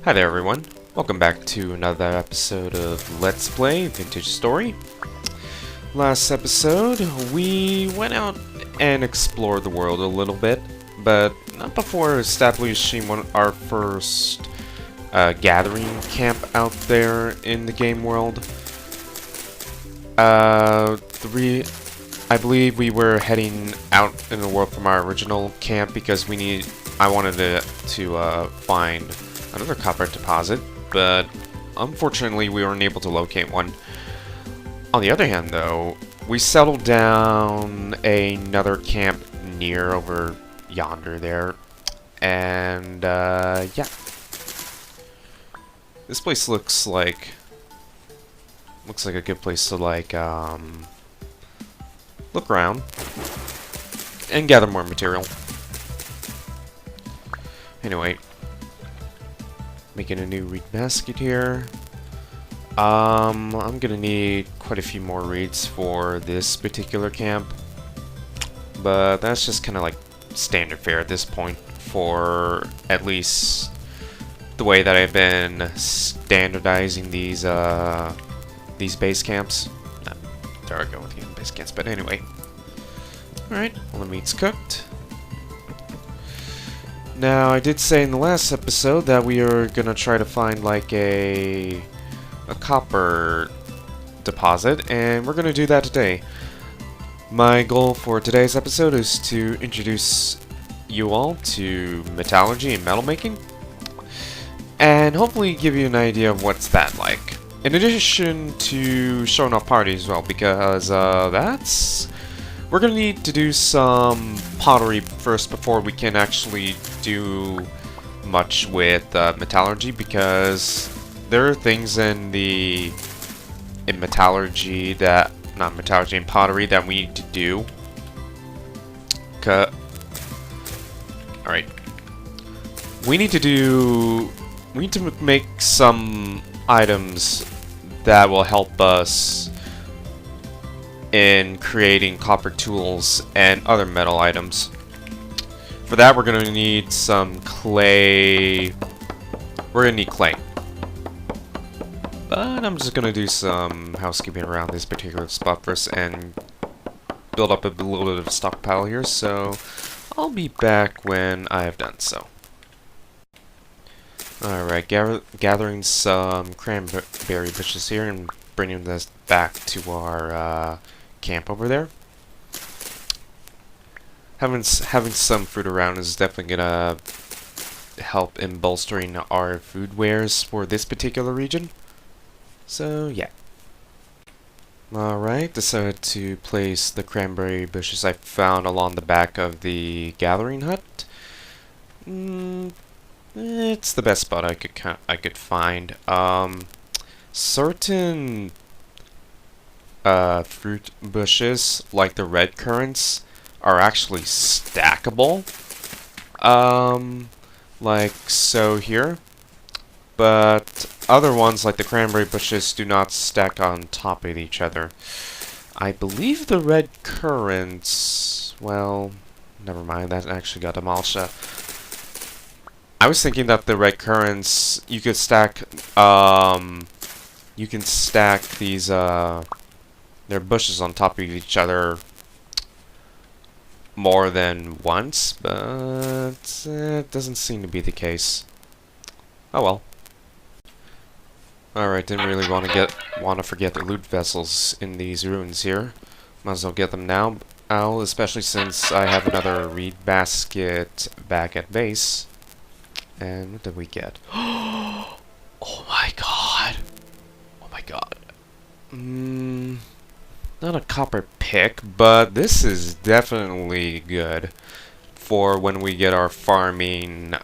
Hi there everyone, welcome back to another episode of Let's Play Vintage Story. Last episode, we went out and explored the world a little bit, but not before establishing our first gathering camp out there in the game world. I believe we were heading out in the world from our original camp because I wanted to find another copper deposit, but unfortunately we weren't able to locate one. On the other hand, though, we settled down another camp near over yonder there, and yeah, this place looks like a good place to look around and gather more material. Anyway, making a new reed basket here. I'm gonna need quite a few more reeds for this particular camp, but that's just kind of like standard fare at this point for at least the way that I've been standardizing these base camps. There I go with the base camps, but anyway. Alright, all the meat's cooked. Now, I did say in the last episode that we are gonna try to find like a copper deposit, and we're gonna do that today. My goal for today's episode is to introduce you all to metallurgy and metal making, and hopefully give you an idea of what's that like. In addition to showing off Pottery as well, because we're gonna need to do some pottery first before we can actually do much with metallurgy, because there are things in metallurgy that, not metallurgy, in pottery that we need to do. Alright. We need to make some items that will help us in creating copper tools and other metal items. For that, we're going to need some clay. We're going to need clay. But I'm just going to do some housekeeping around this particular spot first and build up a little bit of a stockpile here, so I'll be back when I have done so. Alright, gathering some cranberry bushes here and bringing this back to our camp over there. Having some fruit around is definitely gonna help in bolstering our food wares for this particular region. So yeah. Alright, decided to place the cranberry bushes I found along the back of the gathering hut. It's the best spot I could find. Certain fruit bushes, like the red currants, are actually stackable. Like so here. But other ones, like the cranberry bushes, do not stack on top of each other. I believe the red currants, well, never mind, that actually got demolished. I was thinking that the red currants, you could stack, you can stack these, their bushes on top of each other more than once, but it doesn't seem to be the case. Oh well. Alright, didn't really want to forget the loot vessels in these ruins here. Might as well get them now, especially since I have another reed basket back at base. And what did we get? Oh my god! Oh my god. Not a copper pick, but this is definitely good for when we get our farming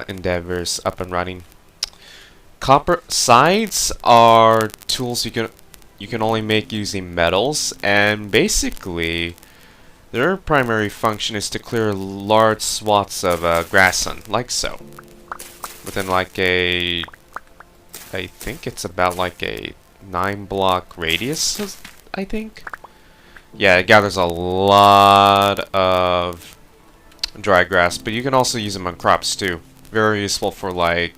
endeavors up and running. Copper sides are tools you can only make using metals, and basically their primary function is to clear large swaths of grassland, like so. Within like I think it's about like a 9-block radius, I think. Yeah, it gathers a lot of dry grass, but you can also use them on crops too. Very useful for like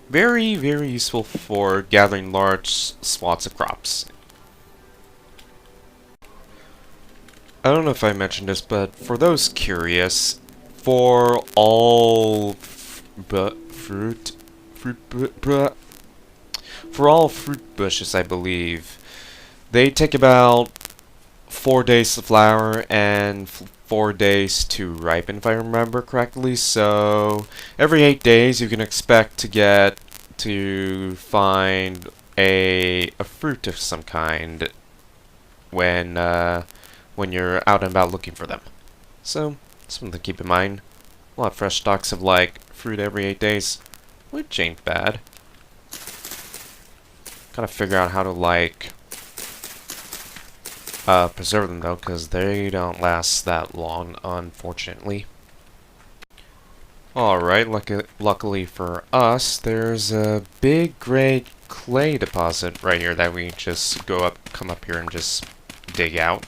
Very, very useful for gathering large swaths of crops. I don't know if I mentioned this, but for those curious, for all fruit bushes, I believe, they take about 4 days to flower and 4 days to ripen, if I remember correctly. So every 8 days, you can expect to find a fruit of some kind when you're out and about looking for them. So, something to keep in mind. We'll have fresh stocks of, like, fruit every 8 days, which ain't bad. Gotta figure out how to, like, preserve them, though, because they don't last that long, unfortunately. Alright, luckily for us, there's a big gray clay deposit right here that we just come up here and just dig out.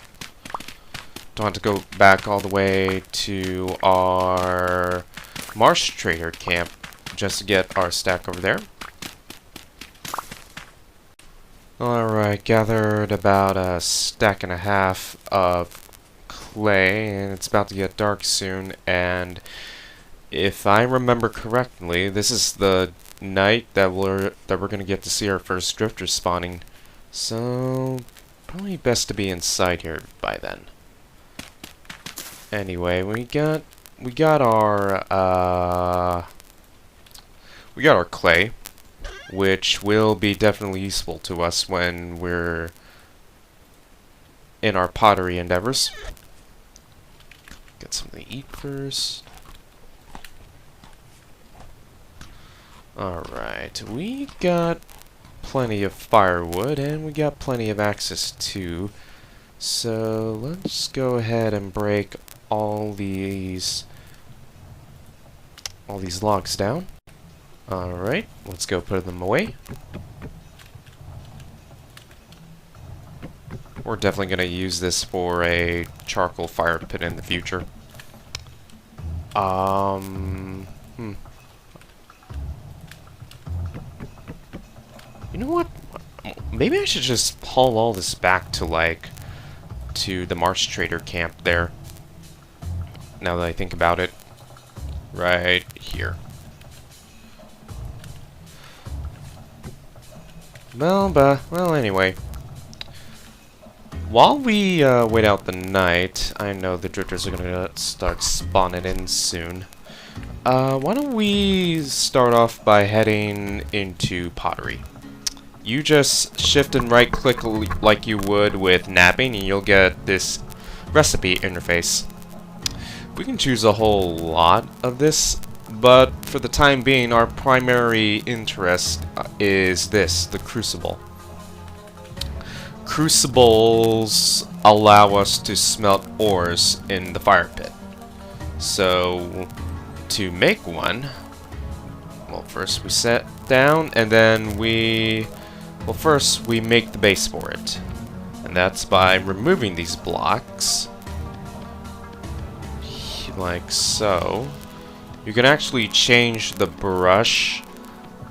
Don't have to go back all the way to our marsh trader camp just to get our stack over there. Alright, gathered about a stack and a half of clay, and it's about to get dark soon, and if I remember correctly, this is the night that we're gonna get to see our first drifters spawning. So probably best to be inside here by then. Anyway, we got our clay, which will be definitely useful to us when we're in our pottery endeavors. Get something to eat first. Alright, we got plenty of firewood, and we got plenty of access too. So let's go ahead and break all these logs down. Alright, let's go put them away. We're definitely going to use this for a charcoal fire pit in the future. You know what? Maybe I should just haul all this back to, like, to the marsh trader camp there. Now that I think about it. Right here. Well, anyway. While we wait out the night, I know the drifters are gonna start spawning in soon. Why don't we start off by heading into Pottery? You just shift and right click like you would with napping, and you'll get this recipe interface. We can choose a whole lot of this, but for the time being, our primary interest is this, the crucible. Crucibles allow us to smelt ores in the fire pit. So, to make one, well, first we set down, and then first we make the base for it. And that's by removing these blocks. Like so. You can actually change the brush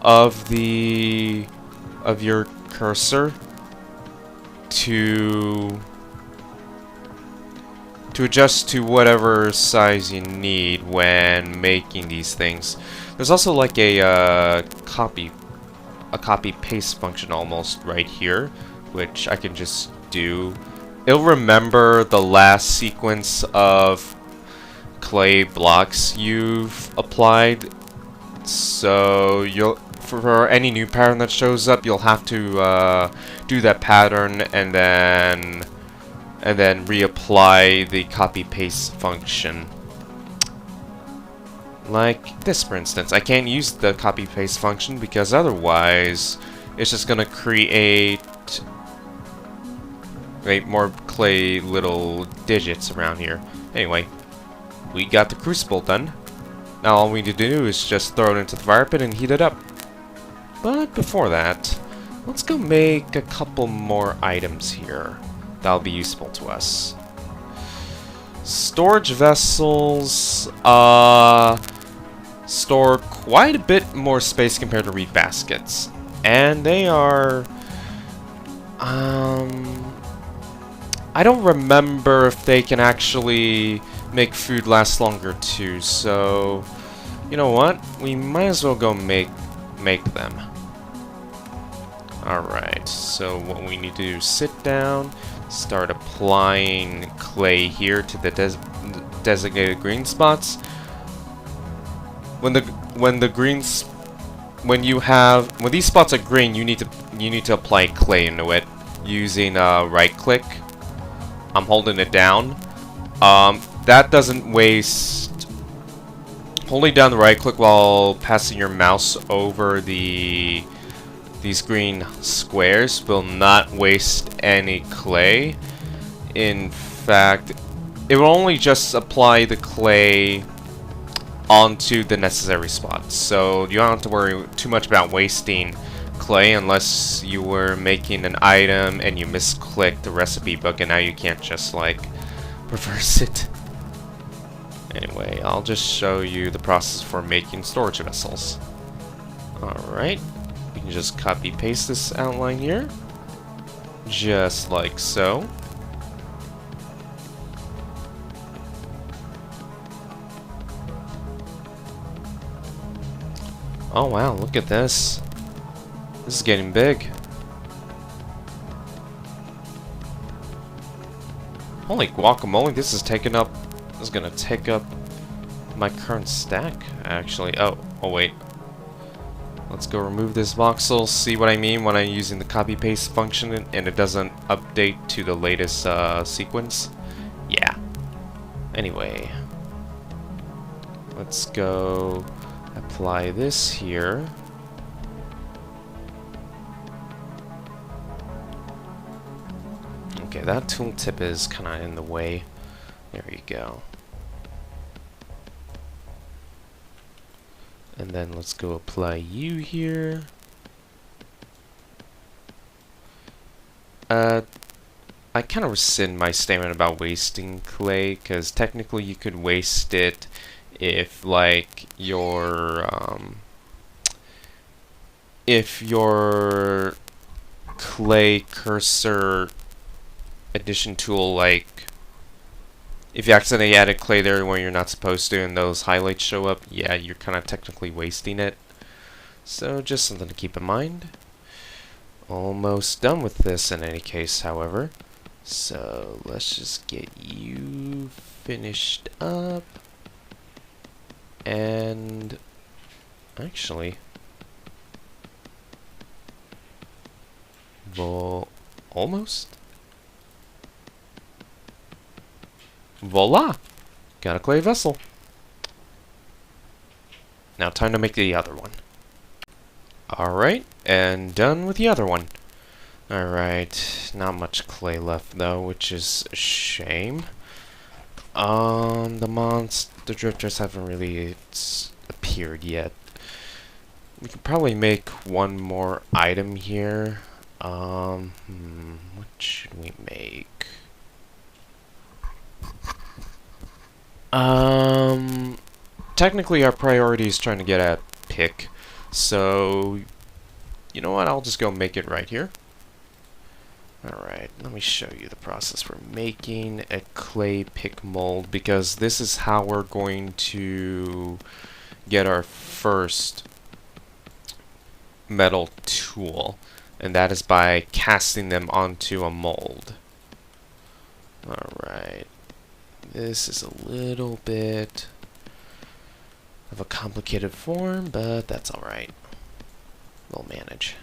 of your cursor to adjust to whatever size you need when making these things. There's also like a copy paste function almost right here, which I can just do. It'll remember the last sequence of clay blocks you've applied, so for any new pattern that shows up, you'll have to do that pattern and then reapply the copy paste function. Like this, for instance. I can't use the copy paste function because otherwise it's just gonna create more clay little digits around here. Anyway, we got the crucible done. Now all we need to do is just throw it into the fire pit and heat it up. But before that, let's go make a couple more items here that'll be useful to us. Storage vessels, store quite a bit more space compared to reed baskets. And they are... I don't remember if they can actually make food last longer too, so... You know what? We might as well go make them. Alright, so what we need to do is sit down, start applying clay here to the designated green spots. When these spots are green, you need to apply clay into it using right click. I'm holding it down. That doesn't waste. Holding down the right click while passing your mouse over these green squares will not waste any clay. In fact, it will only just apply the clay onto the necessary spots. So you don't have to worry too much about wasting clay unless you were making an item and you misclicked the recipe book and now you can't just like reverse it. Anyway, I'll just show you the process for making storage vessels. Alright, we can just copy paste this outline here, just like so. Oh wow, look at this. This is getting big. Holy guacamole, this is gonna take up my current stack, actually. Oh wait. Let's go remove this voxel, see what I mean when I'm using the copy-paste function and it doesn't update to the latest sequence. Yeah. Anyway. Let's go apply this here. Okay, that tooltip is kind of in the way. There you go. And then let's go apply you here. I kind of rescind my statement about wasting clay, because technically you could waste it if like your clay cursor addition tool, like if you accidentally added clay there when you're not supposed to and those highlights show up, yeah, you're kind of technically wasting it. So just something to keep in mind. Almost done with this in any case, however. So let's just get you finished up. And actually, almost. Voila! Got a clay vessel. Now time to make the other one. Alright, and done with the other one. Alright, not much clay left though, which is a shame. The drifters haven't really appeared yet. We could probably make one more item here. What should we make? Technically our priority is trying to get a pick, so you know what, I'll just go make it right here. Alright, let me show you the process for making a clay pick mold, because this is how we're going to get our first metal tool, and that is by casting them onto a mold. Alright. This is a little bit of a complicated form, but that's alright. We'll manage.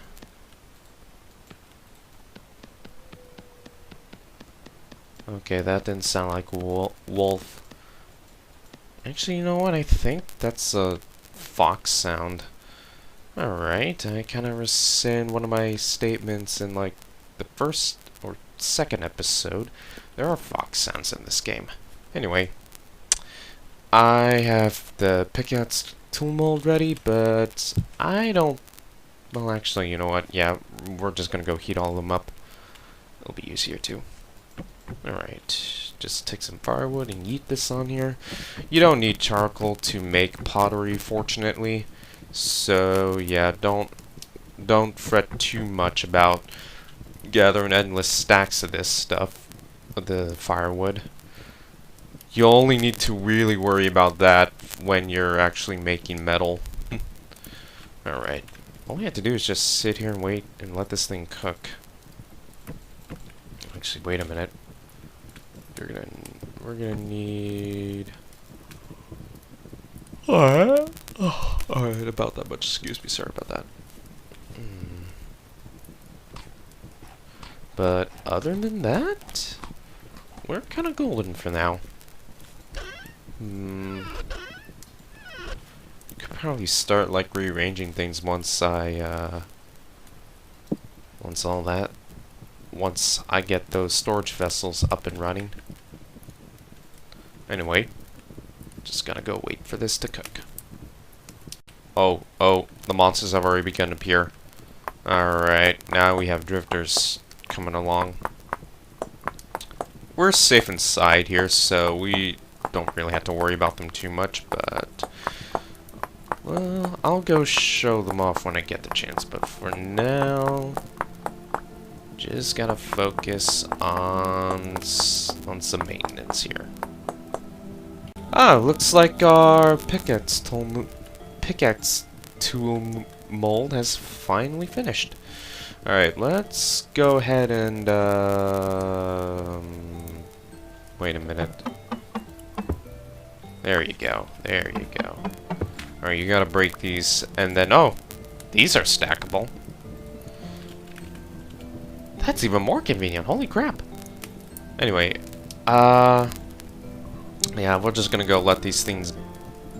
Okay, that didn't sound like wolf. Actually, you know what? I think that's a fox sound. Alright, I kind of rescind one of my statements in like the first or second episode. There are fox sounds in this game. Anyway, I have the pickaxe tool mold ready, but I don't... Well, actually, you know what? Yeah, we're just gonna go heat all of them up. It'll be easier too. Alright, just take some firewood and yeet this on here. You don't need charcoal to make pottery, fortunately. So, yeah, don't fret too much about gathering endless stacks of this stuff, of the firewood. You'll only need to really worry about that when you're actually making metal. Alright, all we have to do is just sit here and wait and let this thing cook. Actually, wait a minute. We're gonna need... Alright, about that much, excuse me, sorry about that. But other than that, we're kind of golden for now. Could probably start like rearranging things once once I get those storage vessels up and running. Anyway, just gotta go wait for this to cook. Oh, the monsters have already begun to appear. Alright, now we have drifters coming along. We're safe inside here, so we don't really have to worry about them too much, but... well, I'll go show them off when I get the chance, but for now... just gotta focus on some maintenance here. Ah, looks like our pickaxe tool mold has finally finished. Alright, let's go ahead and, wait a minute. There you go. There you go. Alright, you gotta break these, and then, oh! These are stackable. That's even more convenient. Holy crap. Anyway, yeah, we're just gonna go let these things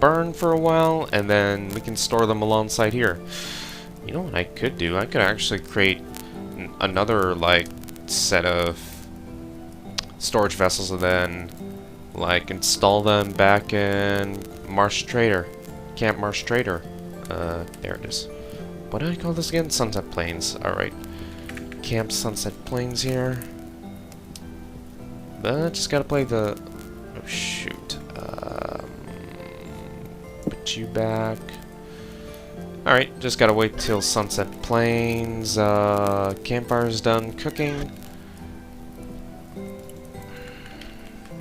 burn for a while, and then we can store them alongside here. You know what I could do? I could actually create another, like, set of storage vessels and then, like, install them back in Marsh Trader. Camp Marsh Trader. There it is. What do I call this again? Sunset Plains. Alright. Camp Sunset Plains here. But just gotta play the... oh, shoot. Put you back. Alright, just gotta wait till Sunset Plains. Campfire's done cooking.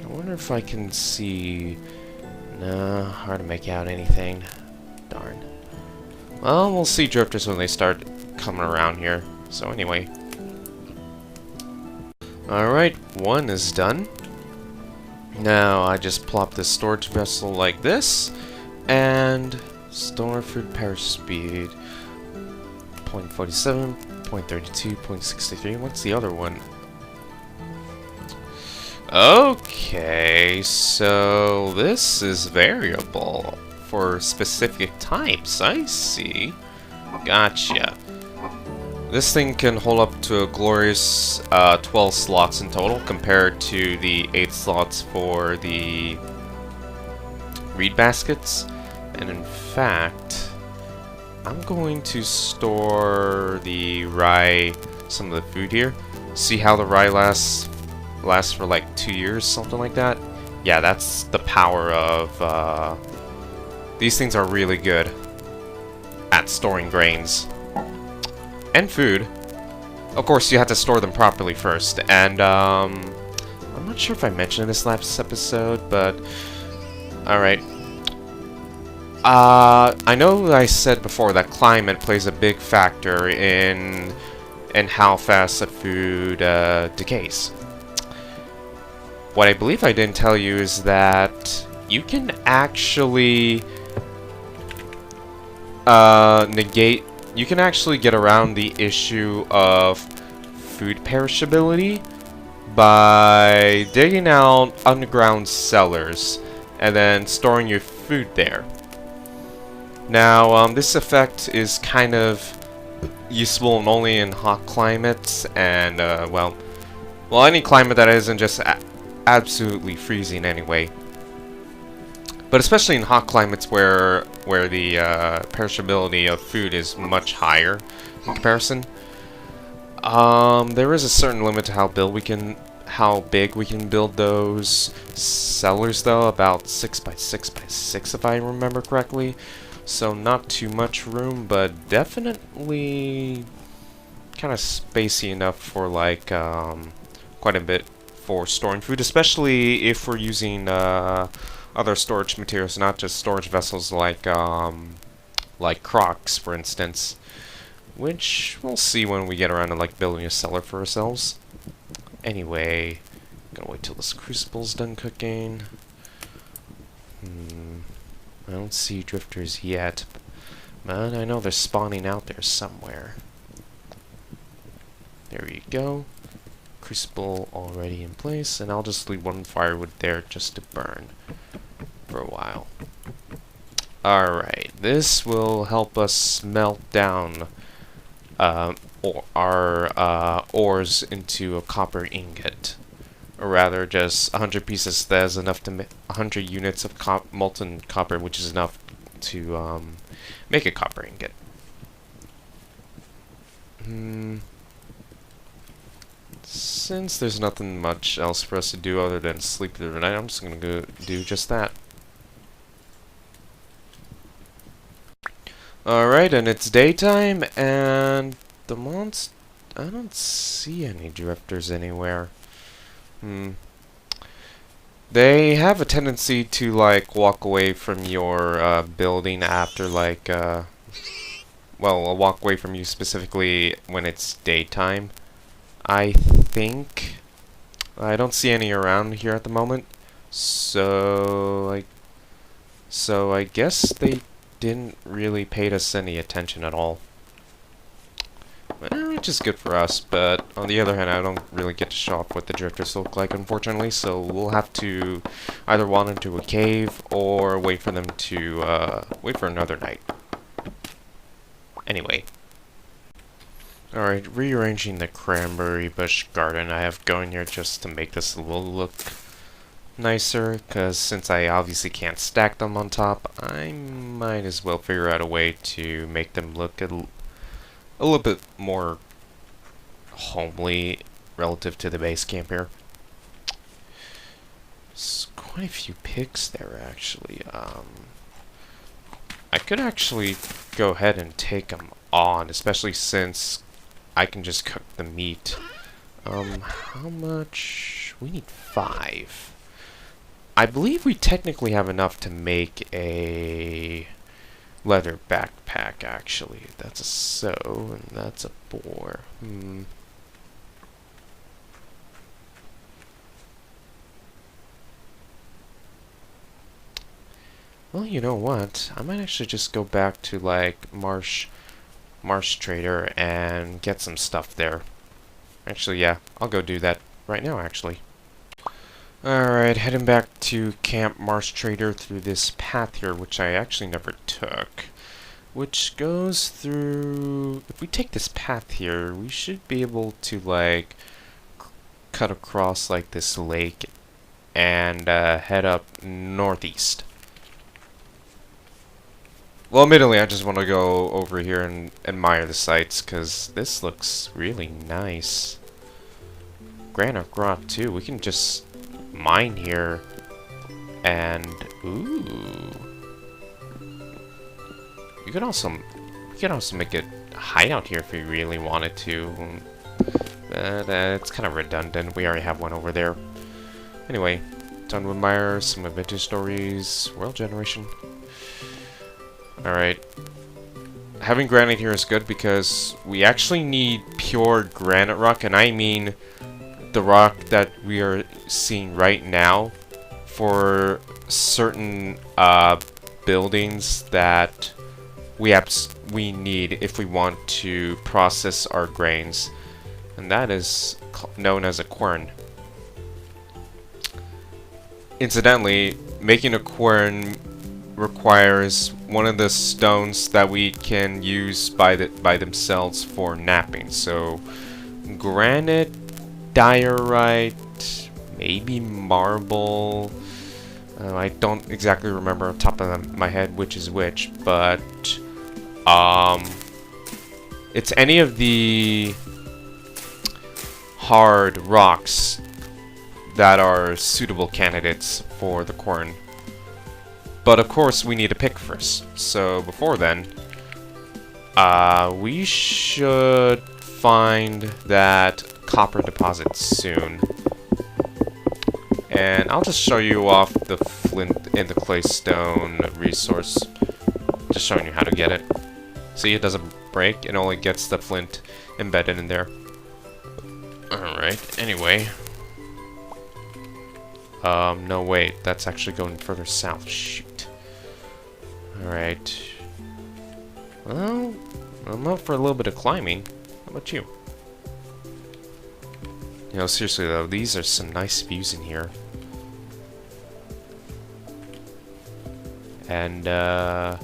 I wonder if I can see... no, hard to make out anything. Darn. Well, we'll see drifters when they start coming around here. So anyway. Alright, one is done. Now I just plop this storage vessel like this, and store food perish speed 0.47, 0.32, 0.63. What's the other one? Okay, so this is variable for specific types. I see. Gotcha. This thing can hold up to a glorious 12 slots in total compared to the 8 slots for the reed baskets. And in fact, I'm going to store the rye, some of the food here. See how the rye lasts for like 2 years, something like that. Yeah, that's the power of these things are really good at storing grains. And food. Of course, you have to store them properly first. And, I'm not sure if I mentioned this last episode, but... alright. I know I said before that climate plays a big factor in how fast the food decays. What I believe I didn't tell you is that you can actually you can actually get around the issue of food perishability by digging out underground cellars and then storing your food there. Now, this effect is kind of useful only in hot climates and, well, any climate that isn't just absolutely freezing anyway. But especially in hot climates where the perishability of food is much higher in comparison. There is a certain limit to how how big we can build those cellars though, about 6 by 6 by 6 if I remember correctly. So not too much room, but definitely kind of spacey enough for like quite a bit for storing food, especially if we're using other storage materials, not just storage vessels like crocs, for instance, which we'll see when we get around to like building a cellar for ourselves. Anyway, gonna wait till this crucible's done cooking. I don't see drifters yet, but I know they're spawning out there somewhere. There you go. Crucible already in place, and I'll just leave one firewood there just to burn for a while. Alright, this will help us melt down our ores into a copper ingot. Or rather, just 100 pieces. That is enough to make 100 units of molten copper, which is enough to make a copper ingot. Since there's nothing much else for us to do other than sleep through the night, I'm just gonna go do just that. Alright, and it's daytime, and the monster... I don't see any drifters anywhere. They have a tendency to, like, walk away from your building after, like, well, walk away from you specifically when it's daytime. I think. I don't see any around here at the moment, so I guess they didn't really pay us any attention at all. Which is good for us, but on the other hand, I don't really get to show off what the drifters look like, unfortunately, so we'll have to either wander into a cave or wait for them to, wait for another night. Anyway. Alright, rearranging the cranberry bush garden I have going here just to make this a little look nicer, because since I obviously can't stack them on top, I might as well figure out a way to make them look a little bit more homely relative to the base camp here. There's quite a few pigs there, actually. I could actually go ahead and take them on, especially since I can just cook the meat. How much? We need 5. I believe we technically have enough to make a leather backpack, actually. That's a sow, and that's a boar. Well, you know what? I might actually just go back to, like, Marsh Trader and get some stuff there. Actually, yeah, I'll go do that right now, actually. Alright, heading back to Camp Marsh Trader through this path here, which I actually never took. Which goes through... If we take this path here, we should be able to, like, cut across, like, this lake and head up northeast. Well, admittedly, I just want to go over here and admire the sights, because this looks really nice. Granite rock, too. We can just mine here, and... Ooh. We could also make a hideout here if we really wanted to. But it's kind of redundant. We already have one over there. Anyway, time to admire some adventure stories, world generation. Alright. Having granite here is good because we actually need pure granite rock, and I mean the rock that we are seeing right now for certain buildings that we need if we want to process our grains, and that is known as a quern. Incidentally, making a quern requires one of the stones that we can use by themselves for napping. So granite, diorite, maybe marble. I don't exactly remember on top of my head which is which, but it's any of the hard rocks that are suitable candidates for the corn. But of course, we need to pick first. So before then, we should find that copper deposit soon. And I'll just show you off the flint and the claystone resource. Just showing you how to get it. See, it doesn't break, it only gets the flint embedded in there. Alright, anyway. No wait, that's actually going further south. Shoot. Alright. Well, I'm up for a little bit of climbing. How about you? You know, seriously though, these are some nice views in here. And,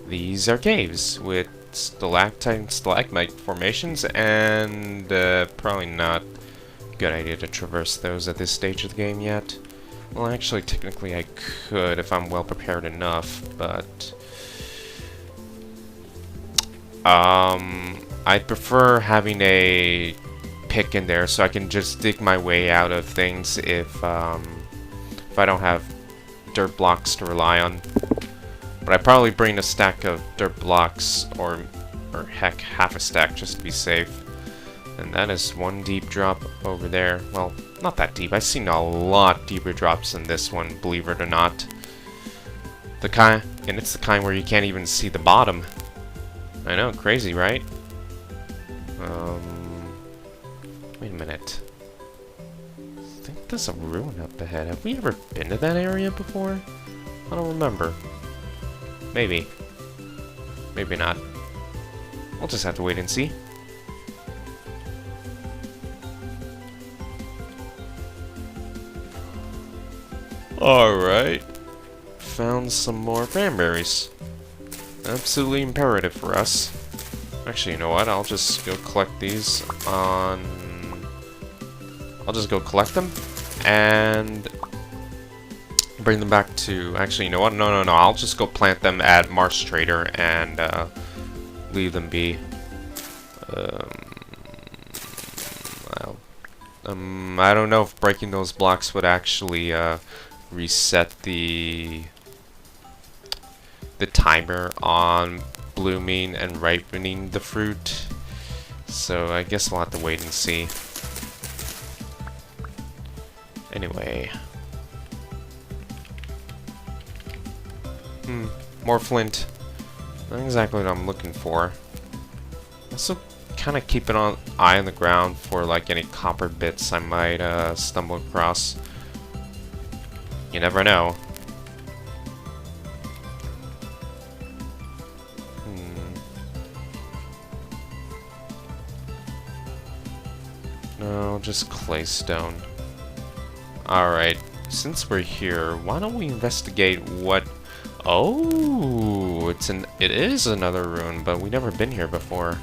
these are caves with stalactite and stalagmite formations, and, probably not a good idea to traverse those at this stage of the game yet. Well, actually, technically I could if I'm well prepared enough, but... I'd prefer having a pick in there so I can just dig my way out of things if I don't have dirt blocks to rely on. But I'd probably bring a stack of dirt blocks, or heck, half a stack just to be safe. And that is one deep drop over there. Well, not that deep. I've seen a lot deeper drops than this one, believe it or not. And it's the kind where you can't even see the bottom. I know, crazy, right? Wait a minute. I think there's a ruin up ahead. Have we ever been to that area before? I don't remember. Maybe. Maybe not. We'll just have to wait and see. Alright. Found some more cranberries. Absolutely imperative for us. Actually, you know what? I'll just go collect these on... I'll just go collect them and bring them back to... Actually, you know what? No. I'll just go plant them at Marsh Trader and leave them be. I don't know if breaking those blocks would actually reset the timer on blooming and ripening the fruit. So I guess we'll have to wait and see. Anyway. More flint. Not exactly what I'm looking for. Also kind of keep an eye on the ground for like any copper bits I might stumble across. You never know. No, just claystone. Alright, since we're here, why don't we investigate what... Oh, it is another ruin, but we've never been here before.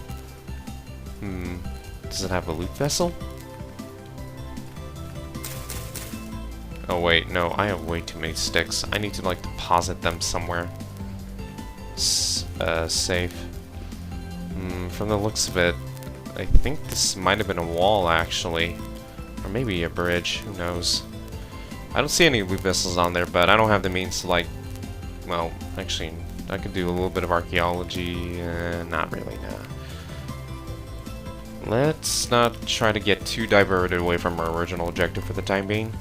Does it have a loot vessel? Oh wait, no, I have way too many sticks. I need to like deposit them somewhere. Safe. From the looks of it, I think this might have been a wall actually. Or maybe a bridge, who knows. I don't see any loot vessels on there, but I don't have the means to like... Well, actually, I could do a little bit of archaeology. Not really, nah. Let's not try to get too diverted away from our original objective for the time being.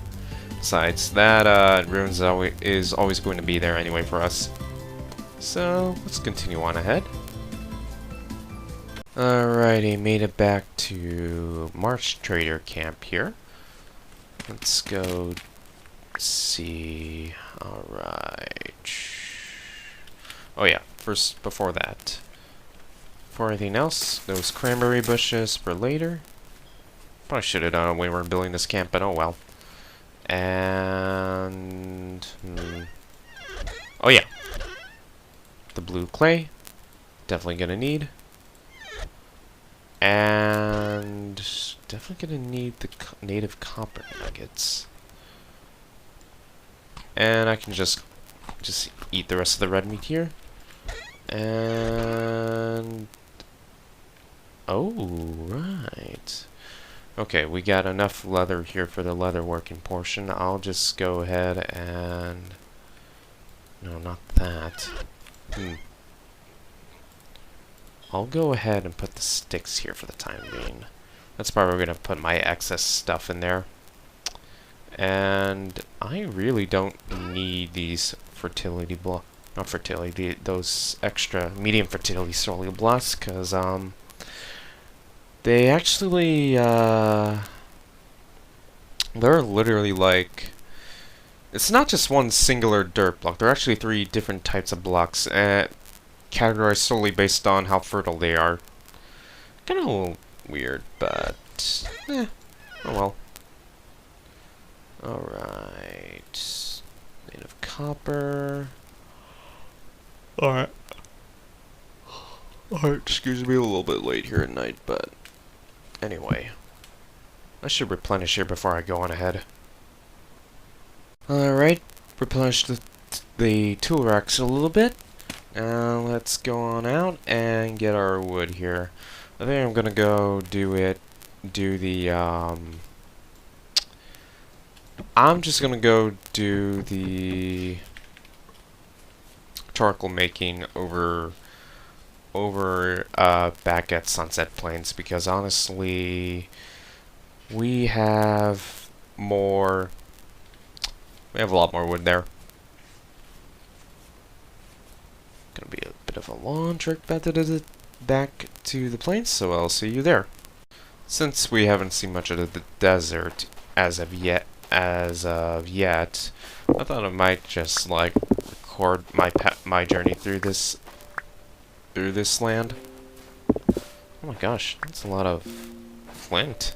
Besides, that ruins is always going to be there anyway for us. So, let's continue on ahead. Alrighty, made it back to Marsh Trader Camp here. Let's go see... Alright. Oh yeah, first, before that. Before anything else, those cranberry bushes for later. Probably should have done it when we were building this camp, but oh well. And... Oh yeah. The blue clay. Definitely gonna need. And... Definitely gonna need the native copper nuggets. And I can just eat the rest of the red meat here. And... Oh, right. Okay, we got enough leather here for the leather working portion. I'll just go ahead and... No, not that. I'll go ahead and put the sticks here for the time being. That's probably going to put my excess stuff in there. And I really don't need these fertility blocks. Not fertility, those extra medium fertility soil blocks, because, they actually, they're literally like... It's not just one singular dirt block. There are actually 3 different types of blocks, categorized solely based on how fertile they are. Kind of a little weird, but... oh well. Alright. Made of copper. Alright. Alright, excuse me, a little bit late here at night, but... Anyway. I should replenish here before I go on ahead. Alright, replenish the tool racks a little bit. Let's go on out and get our wood here. I think I'm gonna go do the, I'm just gonna go do the charcoal making over back at Sunset Plains, because honestly, we have a lot more wood there. Gonna be a bit of a long trek back to the plains, so I'll see you there. Since we haven't seen much of the desert as of yet, I thought I might just like record my journey through this land. Oh my gosh, that's a lot of flint.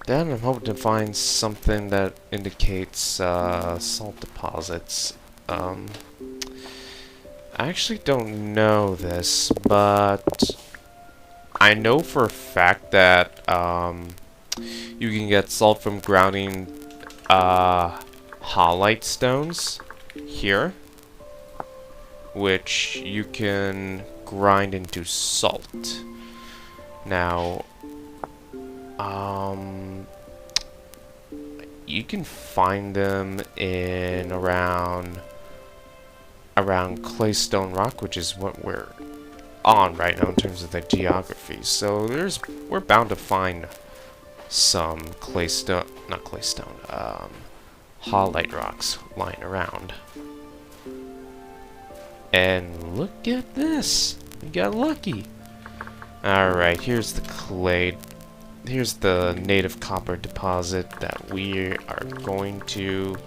Then I'm hoping to find something that indicates salt deposits. I actually don't know this, but I know for a fact that you can get salt from grounding halite stones here, which you can grind into salt. Now, you can find them in around Claystone Rock, which is what we're on right now in terms of the geography. So we're bound to find some halite rocks lying around. And look at this! We got lucky! Alright, here's the clay. Here's the native copper deposit that we are going to...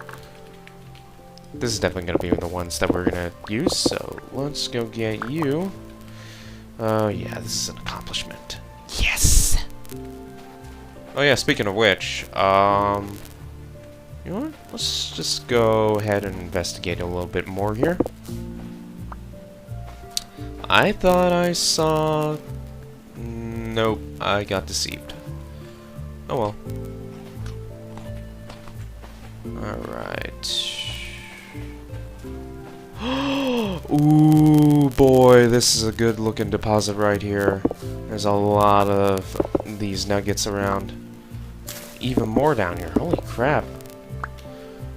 This is definitely going to be the ones that we're going to use, so let's go get you. Oh yeah, this is an accomplishment. Yes! Oh yeah, speaking of which, you know what? Let's just go ahead and investigate a little bit more here. I thought I saw... Nope, I got deceived. Oh well. Alright. Ooh, boy, this is a good looking deposit right here. There's a lot of these nuggets around. Even more down here. Holy crap.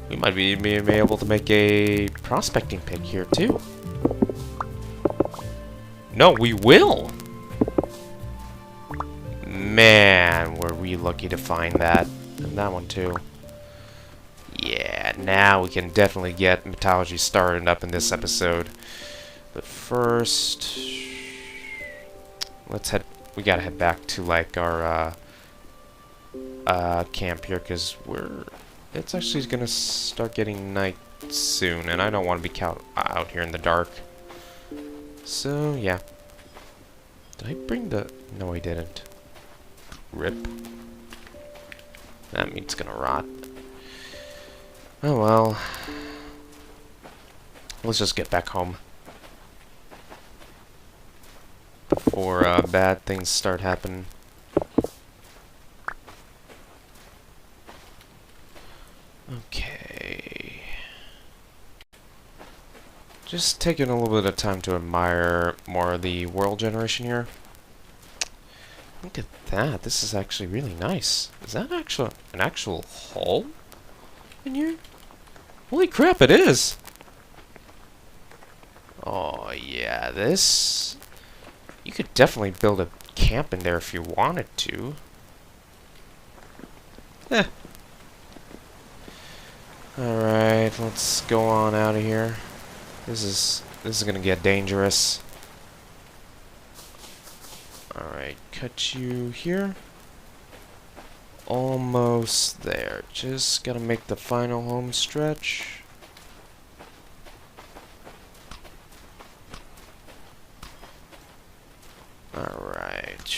We might be able to make a prospecting pick here too. No, we will! Man, were we lucky to find that. And that one too. Yeah, now we can definitely get metallurgy started up in this episode. But first, we gotta head back to like our camp here, because it's actually gonna start getting night soon, and I don't want to be out here in the dark. So yeah. Did I bring the... No, I didn't. Rip. That meat's gonna rot. Oh well. Let's just get back home before bad things start happening. Okay. Just taking a little bit of time to admire more of the world generation here. Look at that. This is actually really nice. Is that an actual hall in here? Holy crap, it is! Oh, yeah, this... You could definitely build a camp in there if you wanted to. Eh. Alright, let's go on out of here. This is gonna get dangerous. Alright, cut you here. Almost there. Just gotta make the final home stretch. Alright.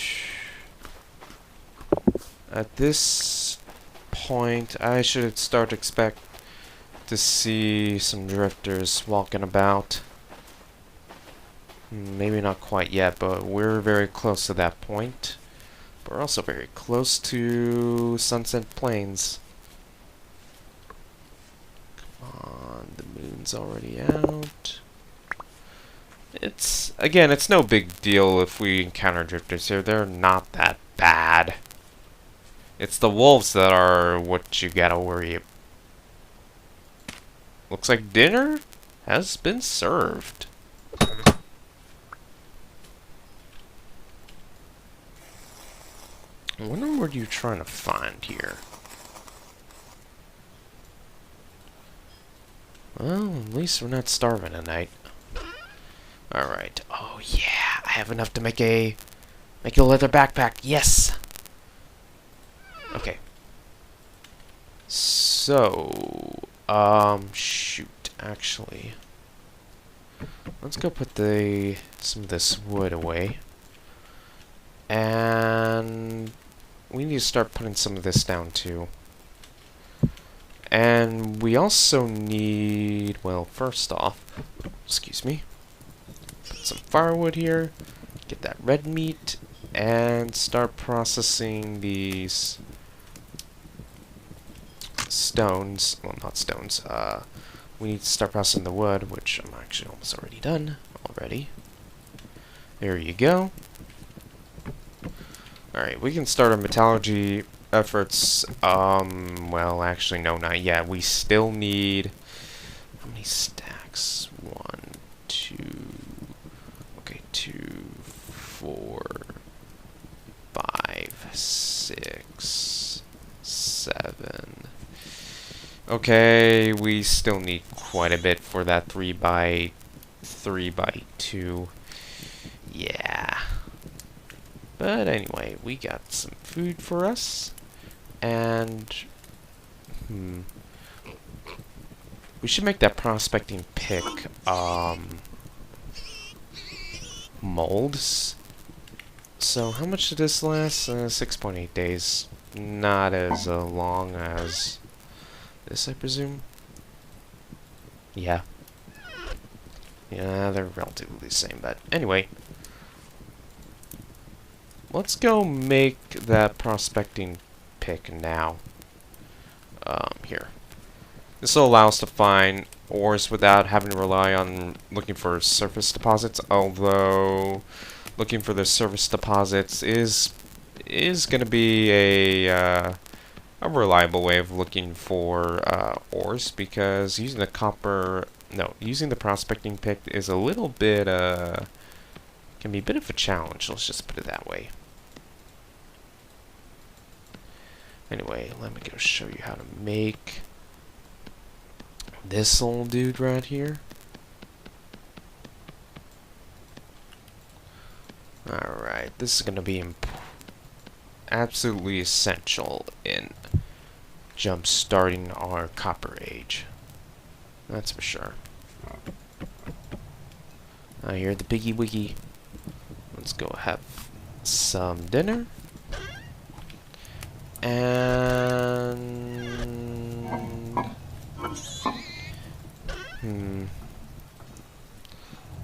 At this point, I should start expect to see some drifters walking about. Maybe not quite yet, but we're very close to that point. But we're also very close to Sunset Plains. Come on, the moon's already out. Again, it's no big deal if we encounter drifters here. They're not that bad. It's the wolves that are what you gotta worry about. Looks like dinner has been served. I wonder what you're trying to find here. Well, at least we're not starving tonight. Alright. Oh yeah, I have enough to make a leather backpack. Yes! Okay. So, shoot, actually. Let's go put some of this wood away. And we need to start putting some of this down too. And we also need, well, first off, excuse me, put some firewood here, get that red meat, and start processing these stones. Well, not stones. We need to start processing the wood, which I'm actually almost already done already. There you go. Alright, we can start our metallurgy efforts. Well, actually, no, not yet. We still need... How many stacks? 1, 2... Okay, 2, 4... 5, 6... 7... Okay, we still need quite a bit for that 3 by 2. Yeah. But anyway, we got some food for us, and we should make that prospecting pick molds. So how much did this last? 6.8 days. Not as long as this, I presume. Yeah. Yeah, they're relatively the same, but anyway. Let's go make that prospecting pick now. Here. This will allow us to find ores without having to rely on looking for surface deposits, although looking for the surface deposits is going to be a reliable way of looking for ores, because using the prospecting pick is a little bit can be a bit of a challenge. Let's just put it that way. Anyway, let me go show you how to make this old dude right here. Alright, this is going to be absolutely essential in jump-starting our copper age. That's for sure. I hear the piggy wiggy. Let's go have some dinner. And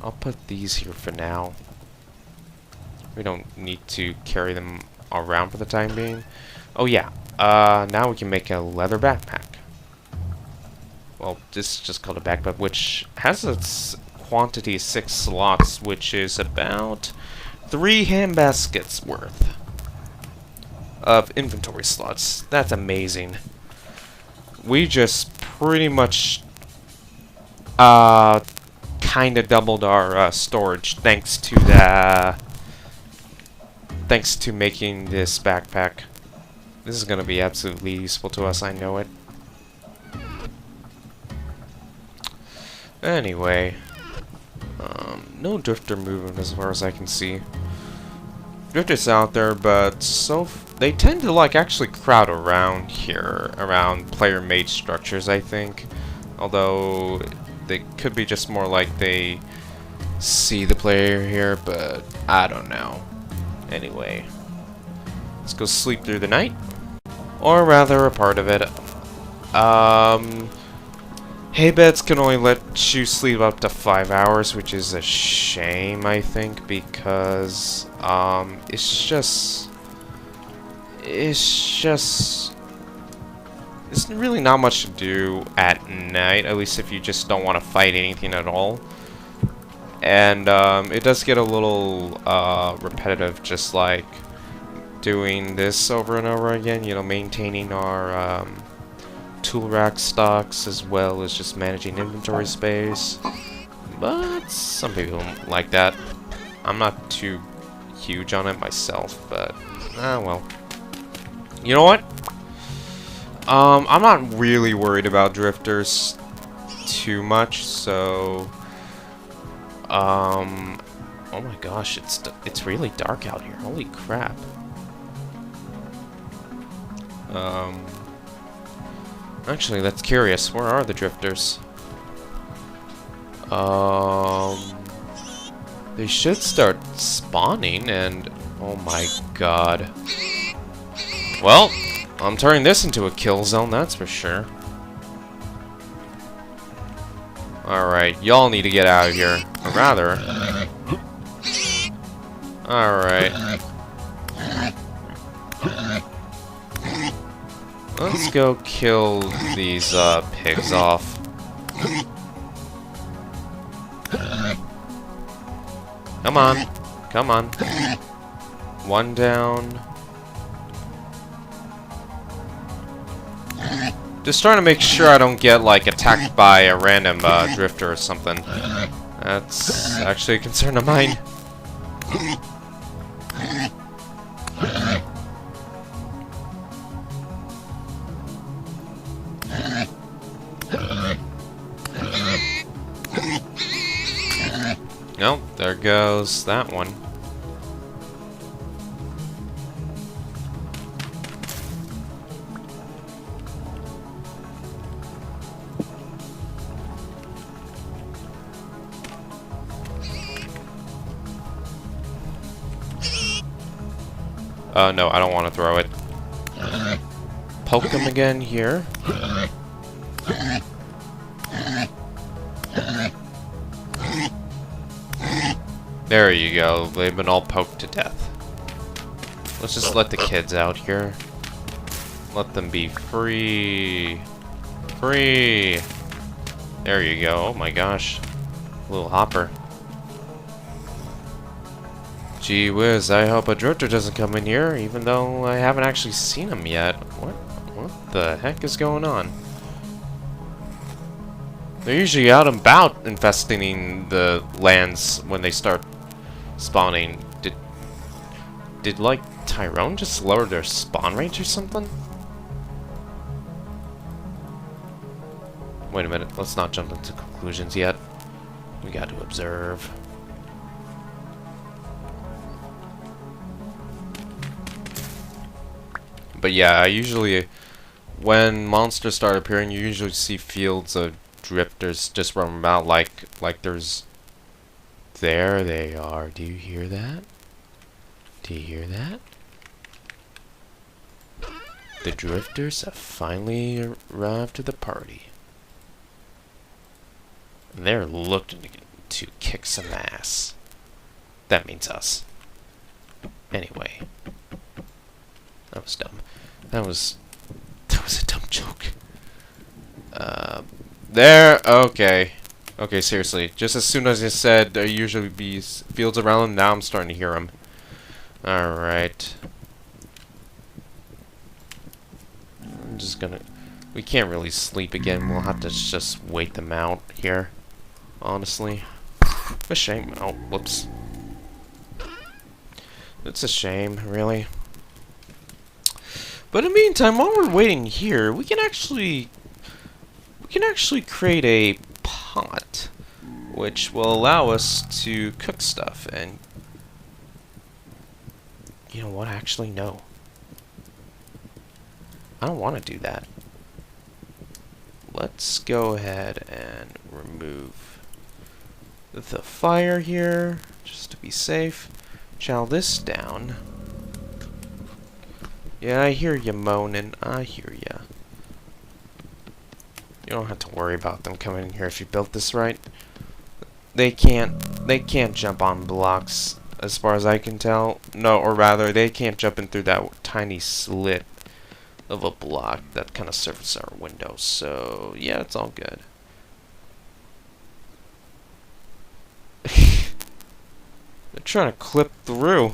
I'll put these here for now. We don't need to carry them around for the time being. Oh yeah, now we can make a leather backpack. Well, this is just called a backpack, which has quantity 6 slots, which is about 3 handbaskets worth of inventory slots. That's amazing. We just pretty much kind of doubled our storage thanks to making this backpack. This is going to be absolutely useful to us, I know it. Anyway, no drifter movement as far as I can see. Drifters out there, but they tend to like actually crowd around here, around player-made structures, I think. Although they could be just more like they see the player here, but I don't know. Anyway, let's go sleep through the night, or rather a part of it. Hay beds can only let you sleep up to 5 hours, which is a shame, I think, because it's really not much to do at night, at least if you just don't want to fight anything at all. And it does get a little repetitive, just like doing this over and over again, you know, maintaining our tool rack stocks as well as just managing inventory space. But some people don't like that. I'm not too huge on it myself, but well. You know what? I'm not really worried about drifters too much, so oh my gosh, it's really dark out here. Holy crap. Actually, that's curious. Where are the drifters? They should start spawning, and oh my god. Well, I'm turning this into a kill zone, that's for sure. Alright, y'all need to get out of here. Or rather... Alright. Let's go kill these pigs off. Come on. Come on. One down. Just trying to make sure I don't get, like, attacked by a random drifter or something. That's actually a concern of mine. Nope, there goes that one. No, I don't want to throw it. Poke them again here. There you go. They've been all poked to death. Let's just let the kids out here. Let them be free. Free. There you go. Oh my gosh. Little hopper. Gee whiz, I hope a drifter doesn't come in here, even though I haven't actually seen him yet. What the heck is going on? They're usually out and about infesting the lands when they start spawning. Did like Tyrone just lower their spawn rate or something? Wait a minute, let's not jump into conclusions yet. We got to observe. But yeah, I usually, when monsters start appearing, you usually see fields of drifters just roam about like there's... There they are. Do you hear that? Do you hear that? The drifters have finally arrived at the party. They're looking to kick some ass. That means us. Anyway. That was dumb. That was a dumb joke. There, okay. Okay, seriously. Just as soon as I said there usually be fields around, now I'm starting to hear them. Alright. I'm just gonna... We can't really sleep again. We'll have to just wait them out here. Honestly. A shame. Oh, whoops. It's a shame, really. But in the meantime, while we're waiting here, we can actually create a pot, which will allow us to cook stuff. And you know what? Actually, no. I don't want to do that. Let's go ahead and remove the fire here, just to be safe. Chow this down. Yeah, I hear you moaning. I hear ya. You don't have to worry about them coming in here if you built this right. They can't jump on blocks, as far as I can tell. No, or rather, they can't jump in through that tiny slit of a block that kind of serves our window. So, yeah, it's all good. They're trying to clip through.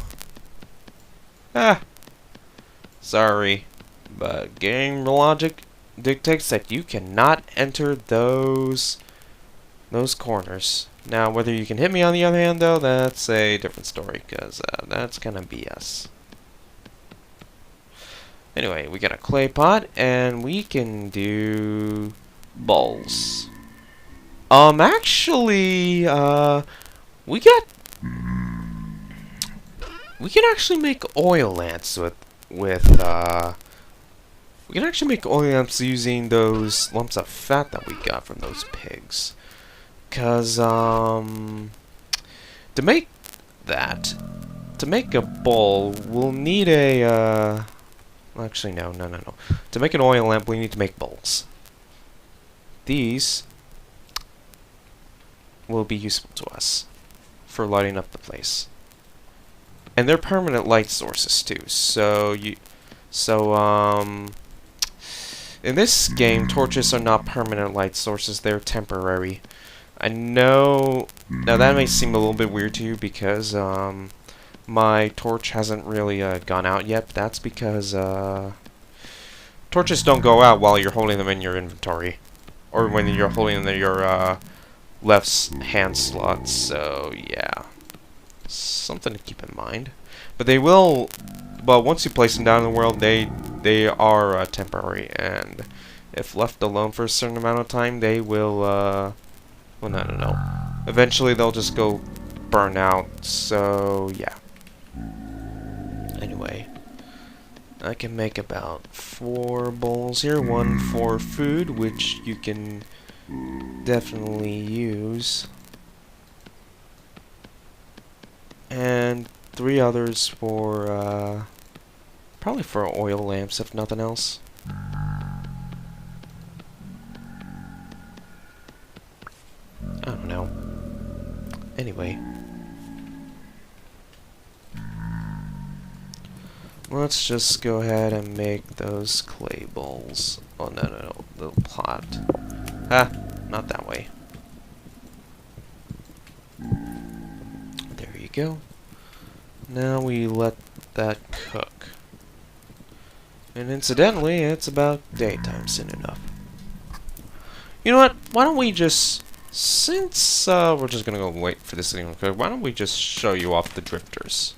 Ah. Sorry, but game logic dictates that you cannot enter those corners. Now, whether you can hit me on the other hand, though, that's a different story, because that's kind of BS. Anyway, we got a clay pot, and we can do balls. Actually, we can actually make oil lamps we can actually make oil lamps using those lumps of fat that we got from those pigs. Cause to make a bowl, we'll need a actually no. To make an oil lamp, we need to make bowls. These will be useful to us for lighting up the place. And they're permanent light sources too. In this game, torches are not permanent light sources, they're temporary. I know, now that may seem a little bit weird to you because my torch hasn't really gone out yet, but that's because torches don't go out while you're holding them in your inventory. Or when you're holding them in your left hand slot, so yeah. Something to keep in mind. But they will, but once you place them down in the world, they are temporary, and if left alone for a certain amount of time, they will, well, no. Eventually, they'll just go burn out, so, yeah. Anyway, I can make about 4 bowls here, 1 for food, which you can definitely use. And 3 others for, probably for oil lamps, if nothing else. I don't know. Anyway. Let's just go ahead and make those clay bowls. Oh, no. Little pot. Ah, not that way. There you go. Now we let that cook. And incidentally, it's about daytime soon enough. You know what? Why don't we just... Since we're just gonna go wait for this thing to cook, why don't we just show you off the drifters?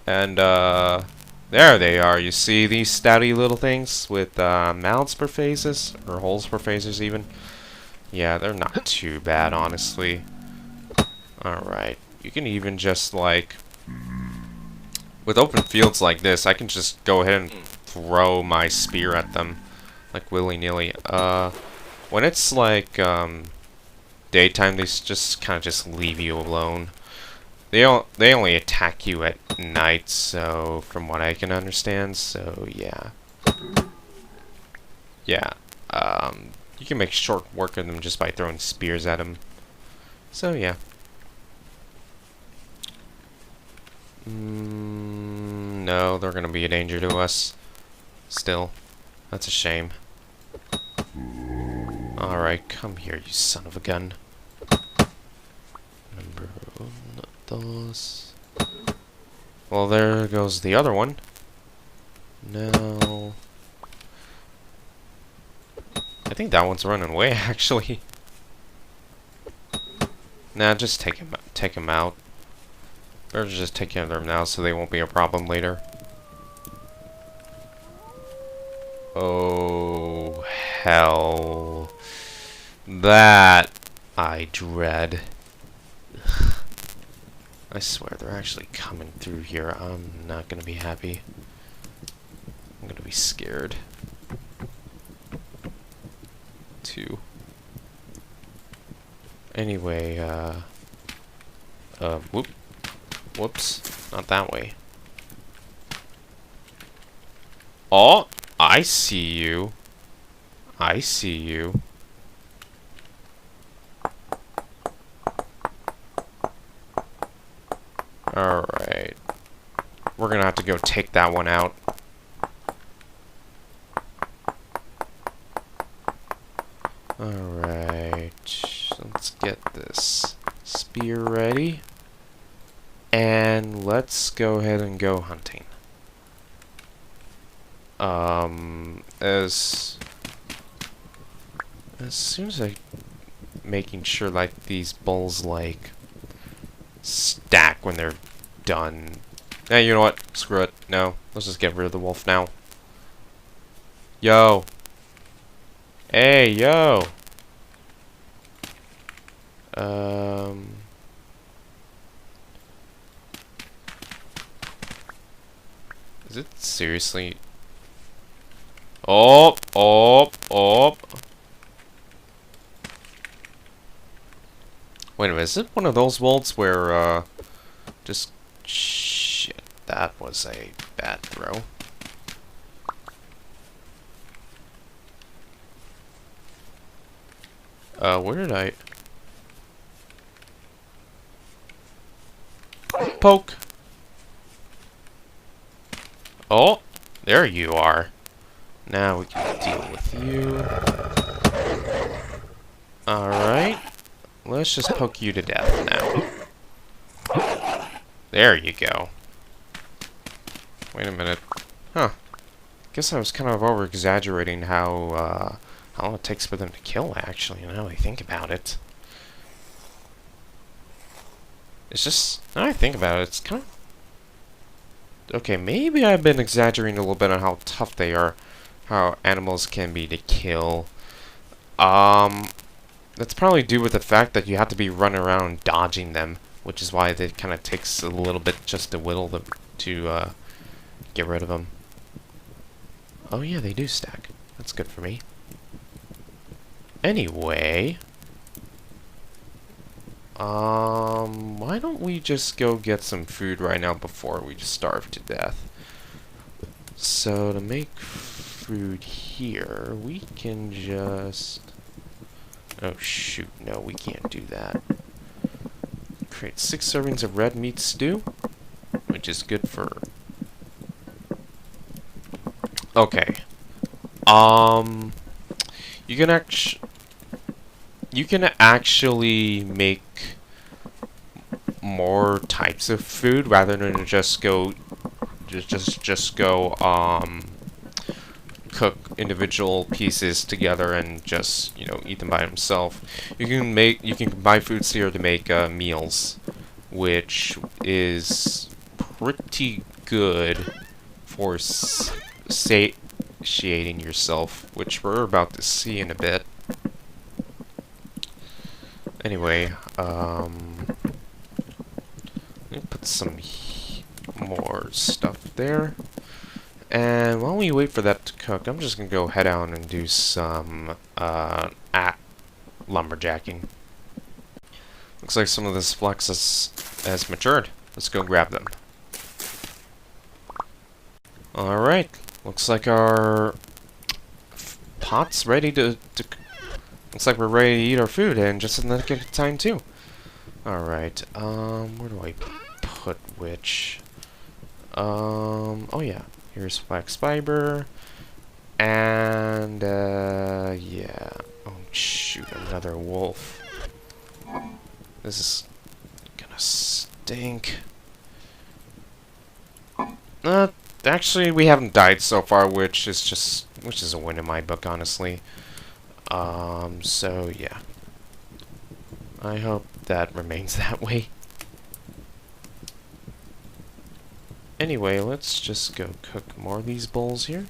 And, there they are. You see these stouty little things with mouths per phases? Or holes per phases, even? Yeah, they're not too bad, honestly. Alright. You can even just, like... With open fields like this, I can just go ahead and throw my spear at them. Like, willy-nilly. When it's, like, daytime, they just kind of just leave you alone. They only attack you at night, so, from what I can understand, so, yeah. Yeah, you can make short work of them just by throwing spears at them. So, yeah. No, they're gonna be a danger to us. Still. That's a shame. Alright, come here, you son of a gun. Number dos. Well, there goes the other one. No. I think that one's running away, actually. Nah, just take him out. Better just take care of them now so they won't be a problem later. Oh, hell. That I dread. I swear they're actually coming through here. I'm not gonna be happy. I'm gonna be scared. Too. Anyway, whoops, not that way. Oh, I see you. I see you. Alright. We're gonna have to go take that one out. Alright. Let's get this spear ready. And let's go ahead and go hunting. As soon as I making sure like these bulls like stack when they're done. Hey, you know what? Screw it. No, let's just get rid of the wolf now. Yo. Hey, yo. Is it seriously? Oh. Wait a minute, is it one of those wolves where, just... Shit, that was a bad throw. Where did I... Poke! Oh, there you are. Now we can deal with you. Alright. Let's just poke you to death now. There you go. Wait a minute. Huh. Guess I was kind of over-exaggerating how long it takes for them to kill, actually, now I think about it. It's just, now I think about it, it's kind of... Okay, maybe I've been exaggerating a little bit on how tough they are, how animals can be to kill. That's probably due with the fact that you have to be running around dodging them, which is why it kind of takes a little bit just to whittle them to get rid of them. Oh yeah, they do stack. That's good for me. Anyway, why don't we just go get some food right now before we just starve to death? So to make food here, we can just... Oh shoot, no, we can't do that. Create 6 servings of red meat stew, which is good for... Okay. You can actually make more types of food rather than just go cook individual pieces together and just, you know, eat them by themselves. You can buy foods here to make meals, which is pretty good for satiating yourself, which we're about to see in a bit. Anyway, let me put some more stuff there. And while we wait for that to cook, I'm just gonna go head out and do some lumberjacking. Looks like some of this flex has matured. Let's go grab them. Alright, looks like our pot's ready to looks like we're ready to eat our food, and just in the nick of time too. Alright, where do I put which? Oh yeah, here's flax fiber, and yeah, shoot, another wolf. This is gonna stink. Actually, we haven't died so far, which is a win in my book, honestly. So yeah. I hope that remains that way. Anyway, let's just go cook more of these bowls here.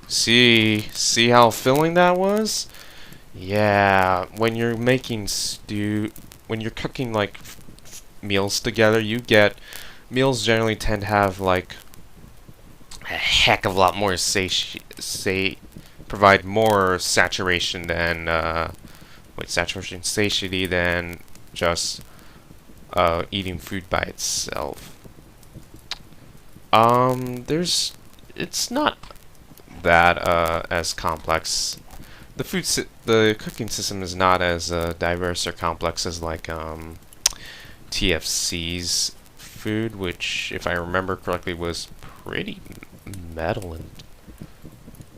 See how filling that was? Yeah, when you're making stew, when you're cooking like meals together, you get meals generally tend to have like a heck of a lot more provide more saturation than satiety than just eating food by itself. It's not that as complex. The cooking system is not as diverse or complex as like TFC's food, which, if I remember correctly, was pretty metal, and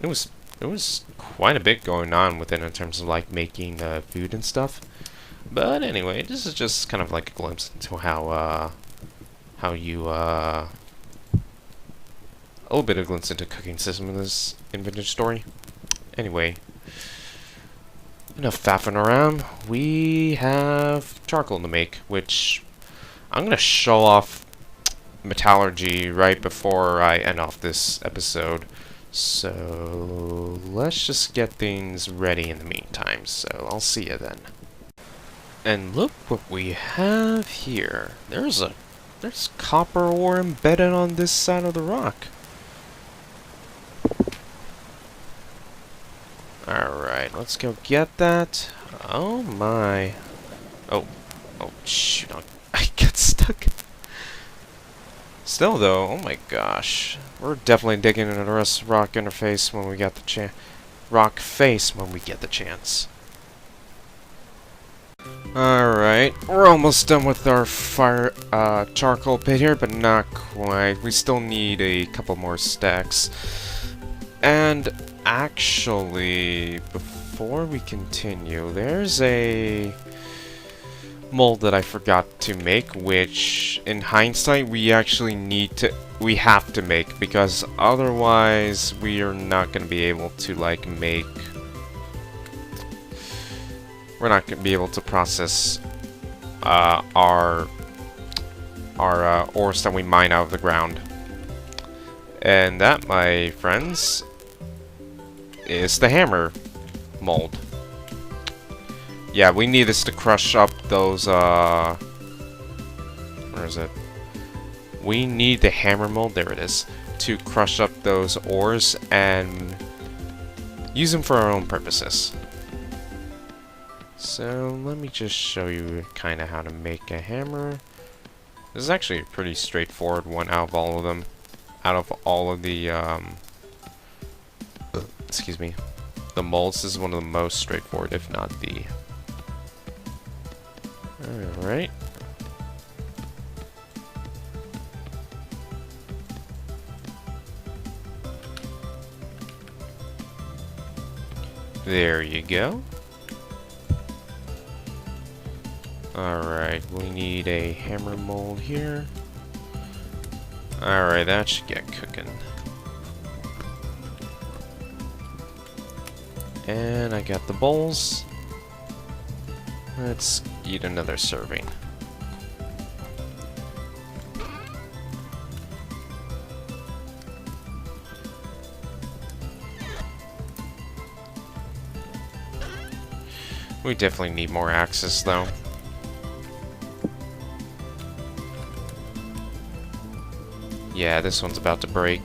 it was quite a bit going on with it in terms of like making food and stuff. But anyway, this is just kind of like a glimpse into how you a little bit of a glimpse into cooking system in this vintage story. Anyway, enough faffing around. We have charcoal to make, which I'm gonna show off metallurgy right before I end off this episode. So let's just get things ready in the meantime. So I'll see you then. And look what we have here. There's copper ore embedded on this side of the rock. Alright, let's go get that. Oh my. Oh shoot, I got stuck. Still though, oh my gosh. We're definitely digging into the rest of rock interface when we get the chance. Rock face when we get the chance. Alright, we're almost done with our charcoal pit here, but not quite. We still need a couple more stacks. And actually, before we continue, there's a mold that I forgot to make, which in hindsight we actually we have to make, because otherwise we are not going to be able to like make. We're not going to be able to process our ores that we mine out of the ground. And that, my friends, is the hammer mold. Yeah, we need this to crush up those, where is it? We need the hammer mold, there it is, to crush up those ores and use them for our own purposes. So let me just show you kind of how to make a hammer. This is actually a pretty straightforward one out of all of them. Out of all of the, excuse me, the molds, this is one of the most straightforward, if not the. Alright. There you go. Alright, we need a hammer mold here. Alright, that should get cooking. And I got the bowls. Let's eat another serving. We definitely need more axes, though. Yeah, this one's about to break.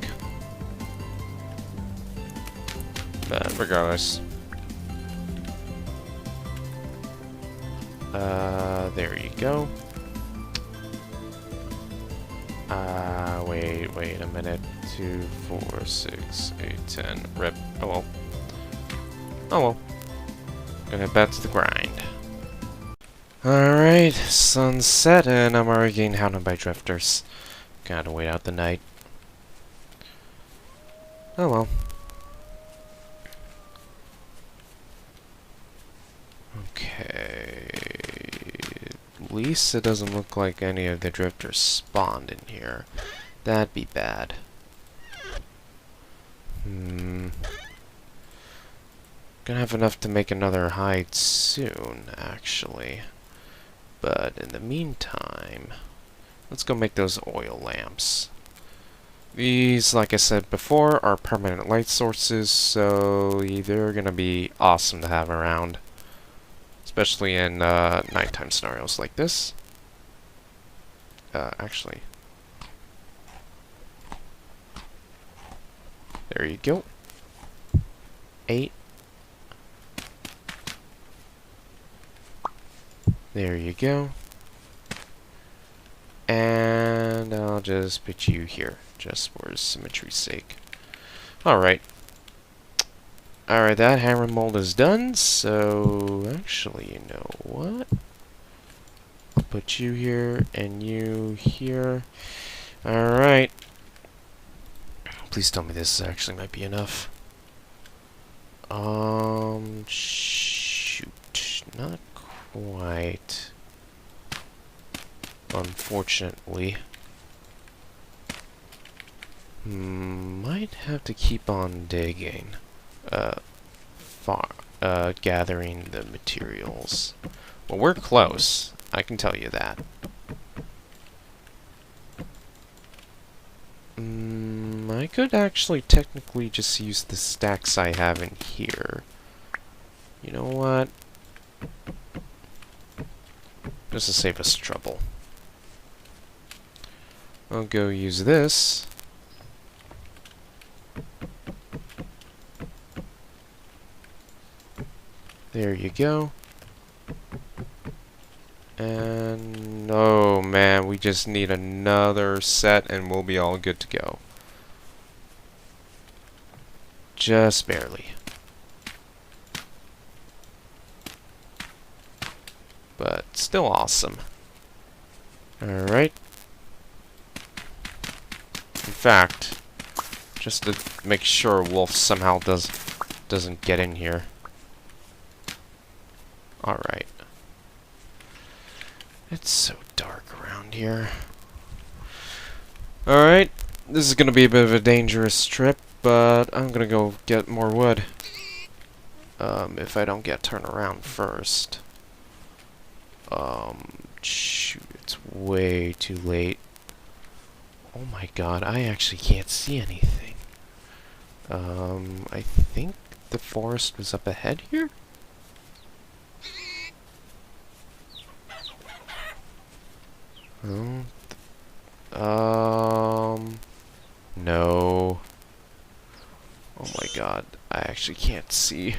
But regardless. There you go. Wait a minute. 2, 4, 6, 8, 10. Rip. Oh well. Oh well. Gonna head back to the grind. Alright, sun's set and I'm already getting hounded by drifters. Gotta wait out the night. Oh well. Okay. At least it doesn't look like any of the drifters spawned in here. That'd be bad. Gonna have enough to make another hide soon, actually. But in the meantime, let's go make those oil lamps. These, like I said before, are permanent light sources, so they're gonna be awesome to have around. Especially in nighttime scenarios like this. Actually. There you go. 8. There you go. And I'll just put you here, just for symmetry's sake. Alright. Alright, that hammer mold is done, so actually, you know what? I'll put you here, and you here. Alright. Please tell me this actually might be enough. Shoot. Not quite. Unfortunately. Might have to keep on digging. Gathering the materials. Well, we're close. I can tell you that. I could actually technically just use the stacks I have in here. You know what? Just to save us trouble. I'll go use this. There you go. And oh man, we just need another set and we'll be all good to go. Just barely. But still awesome. Alright. In fact, just to make sure Wolf somehow doesn't get in here. Alright. It's so dark around here. Alright, this is gonna be a bit of a dangerous trip, but I'm gonna go get more wood. If I don't get turned around first. Shoot, it's way too late. Oh my god, I actually can't see anything. I think the forest was up ahead here? No. Oh my god, I actually can't see.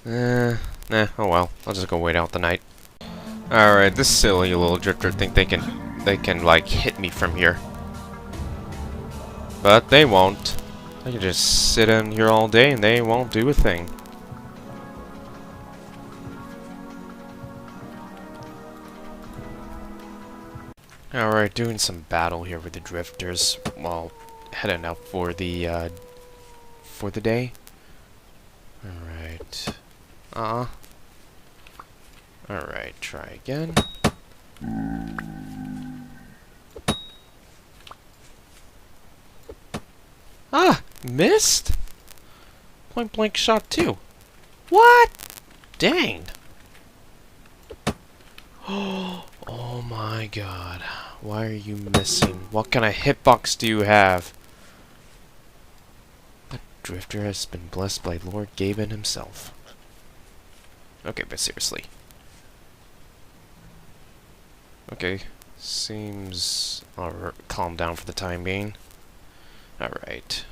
Nah, oh well. I'll just go wait out the night. Alright, this silly little drifter think they can like hit me from here. But they won't. They can just sit in here all day and they won't do a thing. Alright, doing some battle here with the drifters while heading out for the day. Alright. Alright, try again. Ah! Missed? Point blank shot too. What? Dang. Oh my god. Why are you missing? What kind of hitbox do you have? The drifter has been blessed by Lord Gaben himself. Okay, but seriously. Okay, seems calm down for the time being. Alright.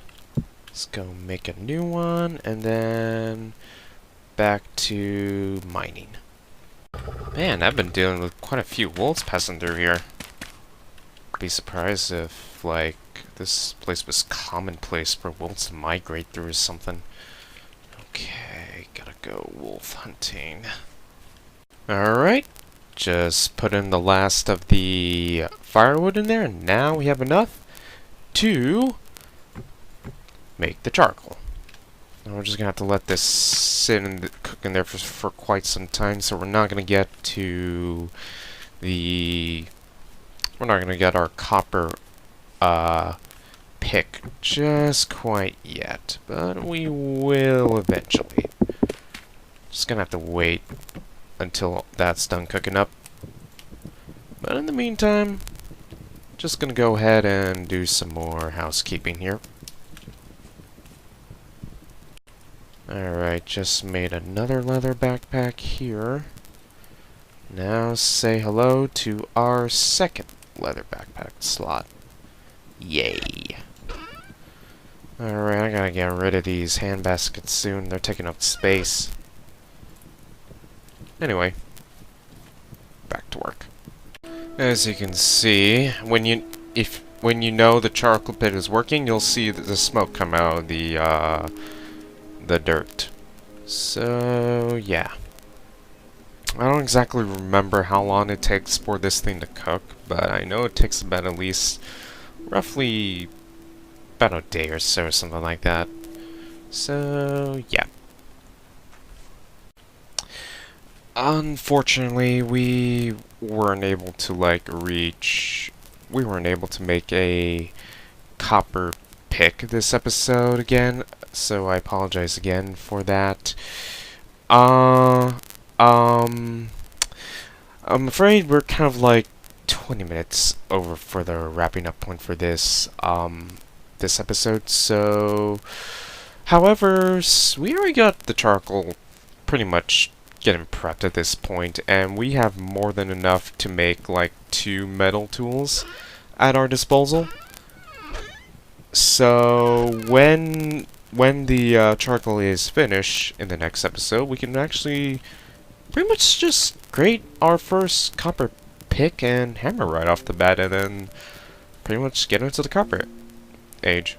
Let's go make a new one, and then back to mining. Man, I've been dealing with quite a few wolves passing through here. Be surprised if, like, this place was commonplace for wolves to migrate through or something. Okay, gotta go wolf hunting. Alright, just put in the last of the firewood in there, and now we have enough to make the charcoal. And we're just gonna have to let this sit and cook in there for quite some time, so we're not gonna get to the... We're not gonna get our copper pick just quite yet, but we will eventually. Just gonna have to wait until that's done cooking up. But in the meantime, just gonna go ahead and do some more housekeeping here. Alright, just made another leather backpack here. Now say hello to our second leather backpack slot. Yay. Alright, I gotta get rid of these hand baskets soon. They're taking up space. Anyway, back to work. As you can see, when you know the charcoal pit is working, you'll see the smoke come out of the dirt. So yeah, I don't exactly remember how long it takes for this thing to cook, but I know it takes about at least roughly about a day or so, something like that. So yeah. Unfortunately, we weren't able to make a copper pick this episode again, so I apologize again for that. I'm afraid we're kind of like 20 minutes over for the wrapping up point for this episode, so however, we already got the charcoal pretty much getting prepped at this point, and we have more than enough to make like 2 metal tools at our disposal. So when the charcoal is finished in the next episode, we can actually pretty much just create our first copper pick and hammer right off the bat, and then pretty much get into the copper age.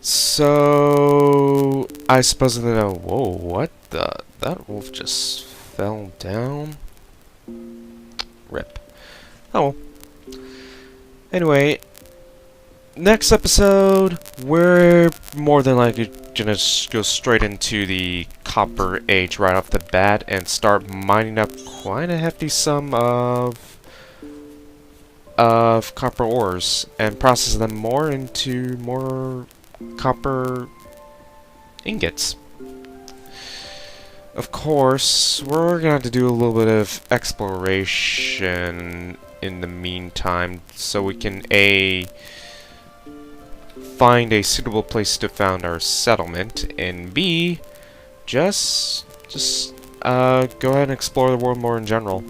So I suppose that whoa, what the? That wolf just fell down. Rip. Oh. Anyway, next episode, we're more than likely gonna go straight into the copper age right off the bat and start mining up quite a hefty sum of copper ores and process them more into more copper ingots. Of course, we're gonna have to do a little bit of exploration in the meantime, so we can find a suitable place to found our settlement, and B, just go ahead and explore the world more in general.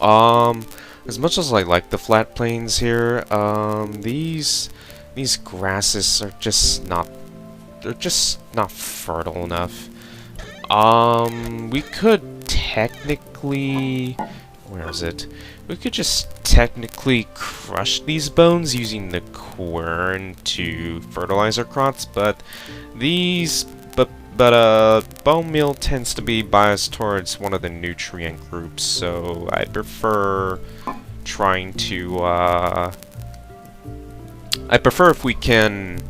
As much as I like the flat plains here, these grasses are just not fertile enough. We could technically, where is it? We could just technically crush these bones using the quern to fertilize our crops, but bone meal tends to be biased towards one of the nutrient groups, so I'd prefer trying to I prefer if we can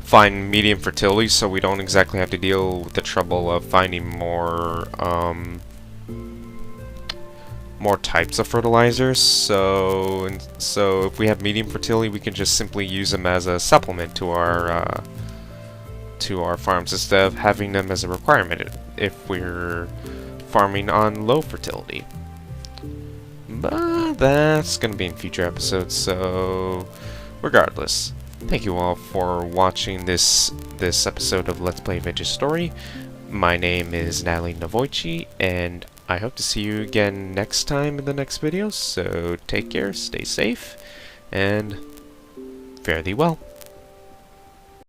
find medium fertility, so we don't exactly have to deal with the trouble of finding more types of fertilizers. So if we have medium fertility, we can just simply use them as a supplement to our farms instead of having them as a requirement if we're farming on low fertility. But that's gonna be in future episodes, so regardless, thank you all for watching this episode of Let's Play Vintage Story. My name is Natalie Navoichi, and I hope to see you again next time in the next video, so take care, stay safe, and fare thee well.